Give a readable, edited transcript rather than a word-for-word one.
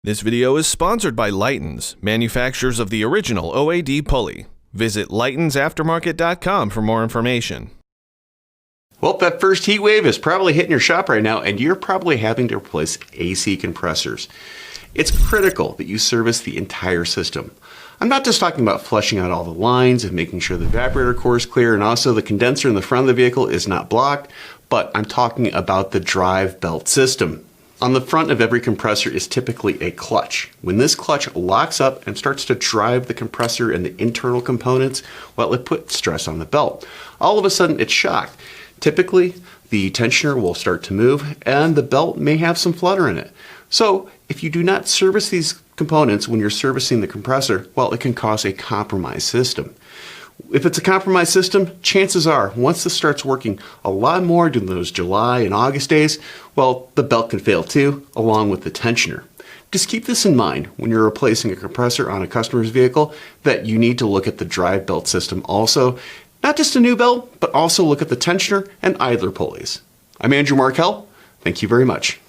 This video is sponsored by Lightens, manufacturers of the original OAD pulley. Visit lightensaftermarket.com for more information. Well, that first heat wave is probably hitting your shop right now, and you're probably having to replace AC compressors. It's critical that you service the entire system. I'm not just talking about flushing out all the lines and making sure the evaporator core is clear and also the condenser in the front of the vehicle is not blocked, but I'm talking about the drive belt system. On the front of every compressor is typically a clutch. When this clutch locks up and starts to drive the compressor and the internal components, well, it puts stress on the belt. All of a sudden, it's shocked. Typically, the tensioner will start to move and the belt may have some flutter in it. So, if you do not service these components when you're servicing the compressor, well, it can cause a compromised system. If it's a compromised system, chances are, once this starts working a lot more during those July and August days, well, the belt can fail too, along with the tensioner. Just keep this in mind when you're replacing a compressor on a customer's vehicle, that you need to look at the drive belt system also. Not just a new belt, but also look at the tensioner and idler pulleys. I'm Andrew Markell. Thank you very much.